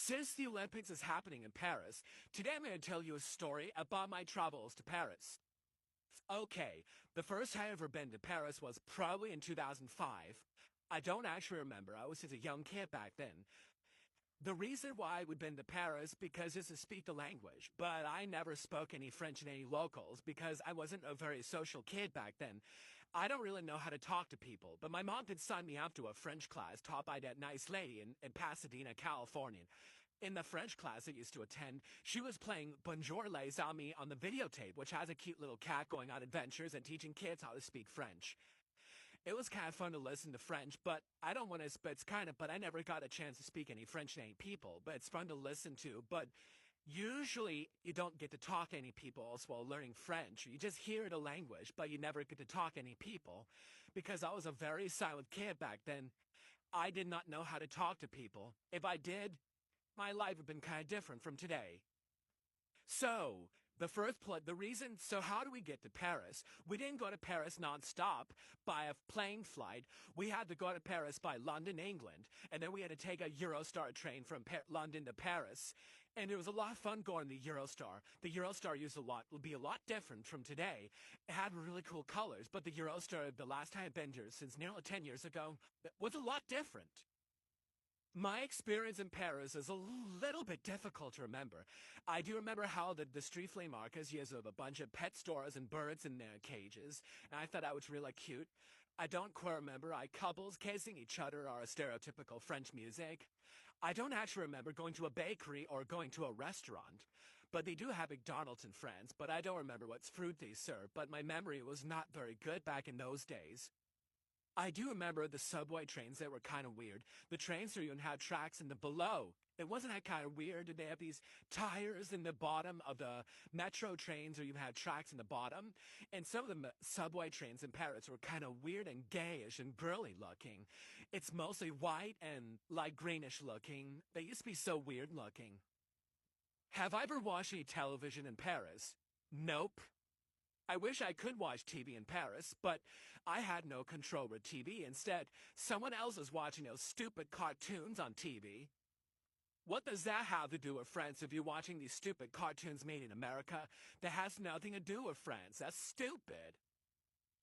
Since the Olympics is happening in Paris, today I'm going to tell you a story about my travels to Paris. Okay, the first time I ever been to Paris was probably in 2005. I don't actually remember. I was just a young kid back then. The reason why we'd been to Paris because it's to speak the language, but I never spoke any French in any locals because I wasn't a very social kid back then. I don't really know how to talk to people, but my mom did sign me up to a French class taught by that nice lady in Pasadena, California. In the French class I used to attend, she was playing Bonjour les amis on the videotape, which has a cute little cat going on adventures and teaching kids how to speak French. It was kind of fun to listen to French, but I don't want to, but I never got a chance to speak any French to any people, but it's fun to listen to, but usually you don't get to talk to any people else while learning French. You just hear the language, but you never get to talk to any people. Because I was a very silent kid back then, I did not know how to talk to people. If I did, my life would have been kind of different from today. So, how do we get to Paris? We didn't go to Paris non-stop by a plane flight. We had to go to Paris by London, England, and then we had to take a Eurostar train from London to Paris. And it was a lot of fun going the Eurostar. The Eurostar would be a lot different from today. It had really cool colors, but the Eurostar, the last time I've been here since nearly 10 years ago, was a lot different. My experience in Paris is a little bit difficult to remember. I do remember how the street flea markets used a bunch of pet stores and birds in their cages, and I thought that was really cute. I don't quite remember couples kissing each other or a stereotypical French music. I don't actually remember going to a bakery or going to a restaurant. But they do have McDonald's in France, but I don't remember what fruit they serve, but my memory was not very good back in those days. I do remember the subway trains that were kind of weird. The trains where you had tracks in the below. It wasn't that kind of weird. Did they have these tires in the bottom of the metro trains where you had tracks in the bottom? And some of the subway trains in Paris were kind of weird and gayish and girly looking. It's mostly white and like greenish looking. They used to be so weird looking. Have I ever watched any television in Paris? Nope. I wish I could watch TV in Paris, but I had no control over TV. Instead, someone else was watching those stupid cartoons on TV. What does that have to do with France if you're watching these stupid cartoons made in America? That has nothing to do with France. That's stupid.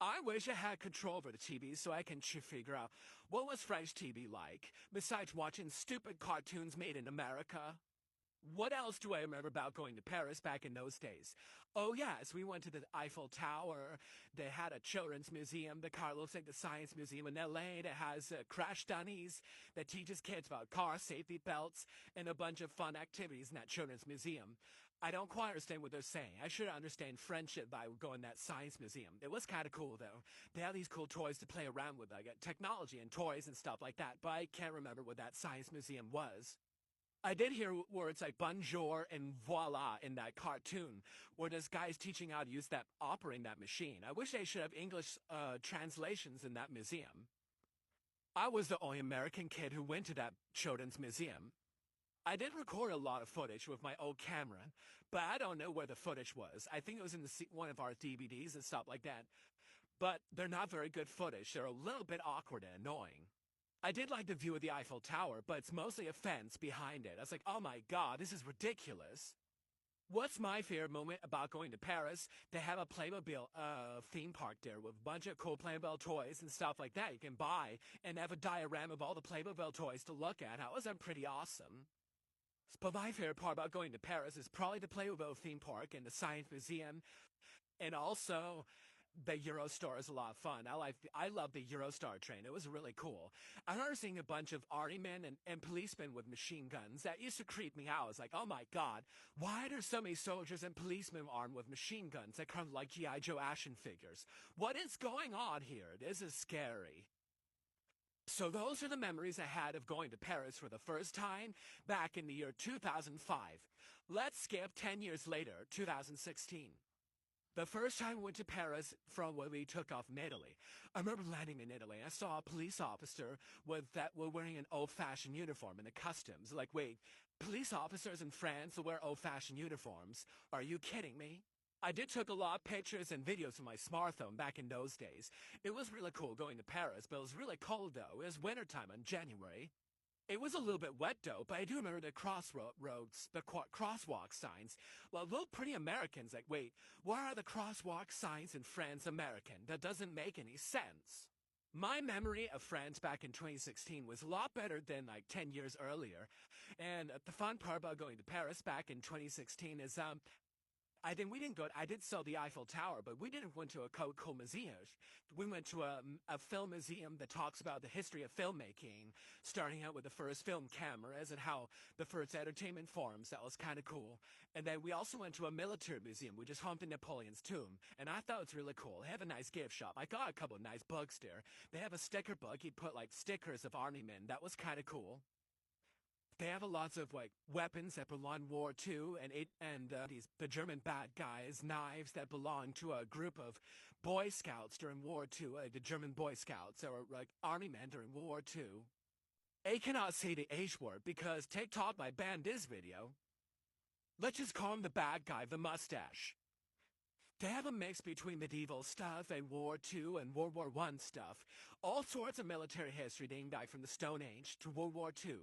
I wish I had control over the TV so I can figure out what was French TV like, besides watching stupid cartoons made in America. What else do I remember about going to Paris back in those days? Oh yes, we went to the Eiffel Tower. They had a children's museum. The car looks like the Science Museum in LA that has crash dummies that teaches kids about car safety belts and a bunch of fun activities in that children's museum. I don't quite understand what they're saying. I should understand French if I would go in that science museum. It was kind of cool though. They have these cool toys to play around with, like technology and toys and stuff like that, but I can't remember what that science museum was. I did hear words like bonjour and voila in that cartoon, where this guy's teaching how to operating that machine. I wish they should have English translations in that museum. I was the only American kid who went to that children's museum. I did record a lot of footage with my old camera, but I don't know where the footage was. I think it was in one of our DVDs and stuff like that. But they're not very good footage. They're a little bit awkward and annoying. I did like the view of the Eiffel Tower, but it's mostly a fence behind it. I was like, oh my god, this is ridiculous. What's my favorite moment about going to Paris? They have a Playmobil theme park there with a bunch of cool Playmobil toys and stuff like that you can buy, and have a diorama of all the Playmobil toys to look at. That was pretty awesome. But my favorite part about going to Paris is probably the Playmobil theme park and the Science Museum, and also the Eurostar is a lot of fun. I love the Eurostar train. It was really cool. I remember seeing a bunch of army men and policemen with machine guns. That used to creep me out. I was like, oh my god, why are there so many soldiers and policemen armed with machine guns that kind of like G.I. Joe action figures? What is going on here? This is scary. So those are the memories I had of going to Paris for the first time back in the year 2005. Let's skip 10 years later, 2016. The first time I went to Paris from when we took off in Italy, I remember landing in Italy. I saw a police officer were wearing an old-fashioned uniform in the customs. Like, wait, police officers in France will wear old-fashioned uniforms? Are you kidding me? I did took a lot of pictures and videos with my smartphone back in those days. It was really cool going to Paris, but it was really cold though. It was wintertime in January. It was a little bit wet though, but I do remember the crosswalk signs. Well, look pretty Americans. Like, wait, why are the crosswalk signs in France American? That doesn't make any sense. My memory of France back in 2016 was a lot better than like 10 years earlier. And the fun part about going to Paris back in 2016 is we didn't go. I did saw the Eiffel Tower, but we didn't went to a cool museum. We went to a film museum that talks about the history of filmmaking, starting out with the first film cameras and how the first entertainment forms. That was kind of cool. And then we also went to a military museum. We just humped in Napoleon's tomb, and I thought it was really cool. They have a nice gift shop. I got a couple of nice books there. They have a sticker book. You put like stickers of army men. That was kind of cool. They have a lots of like weapons that belong to War II, and the German bad guys, knives that belong to a group of Boy Scouts during War II, the German Boy Scouts, or like army men during War II. I cannot say the H word because TikTok might ban this video. Let's just call him the bad guy, the mustache. They have a mix between medieval stuff and War II and World War I stuff. All sorts of military history dating back from the Stone Age to World War II.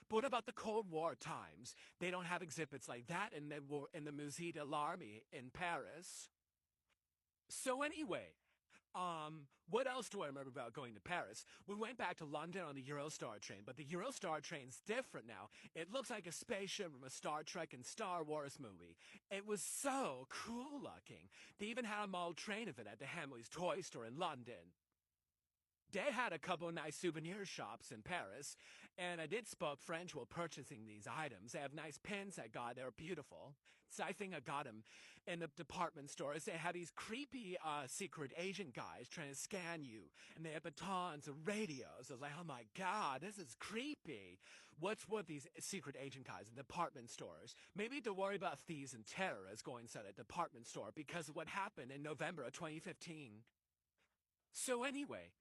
But what about the Cold War times? They don't have exhibits like that in the Musée de l'Armée in Paris. So anyway, what else do I remember about going to Paris? We went back to London on the Eurostar train, but the Eurostar train's different now. It looks like a spaceship from a Star Trek and Star Wars movie. It was so cool looking. They even had a model train of it at the Hamleys Toy Store in London. They had a couple of nice souvenir shops in Paris, and I did spoke French while purchasing these items. They have nice pins I got. They're beautiful. So I think I got them in the department stores. They have these creepy secret agent guys trying to scan you, and they have batons and radios. I was like, oh my god, this is creepy. What's with these secret agent guys in department stores? Maybe to worry about thieves and terrorists going inside a department store because of what happened in November of 2015. So anyway,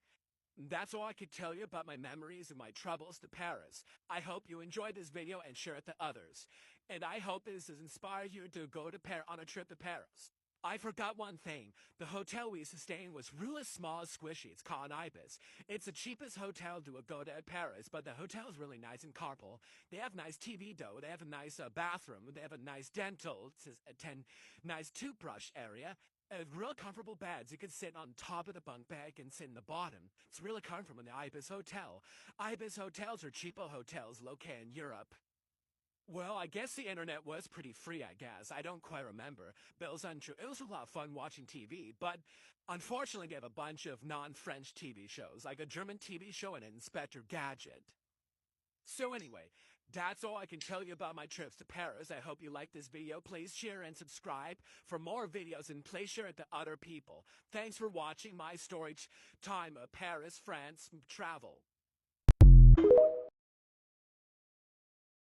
that's all I could tell you about my memories and my travels to Paris. I hope you enjoyed this video and share it to others. And I hope this has inspired you to go to on a trip to Paris. I forgot one thing. The hotel we used to stay in was really small and squishy. It's called Ibis. It's the cheapest hotel to go to at Paris, but the hotel is really nice and carpal. They have nice TV though. They have a nice bathroom. They have a nice dental, nice toothbrush area. Real comfortable beds. You can sit on top of the bunk bed and sit in the bottom. It's really comfortable in the Ibis Hotel. Ibis hotels are cheaper hotels located in Europe. Well, I guess the internet was pretty free, I guess. I don't quite remember. But it was untrue. It was a lot of fun watching TV, but unfortunately they have a bunch of non-French TV shows, like a German TV show and Inspector Gadget. So anyway, that's all I can tell you about my trips to Paris. I hope you liked this video. Please share and subscribe for more videos and please share it to other people. Thanks for watching my story time of Paris, France travel.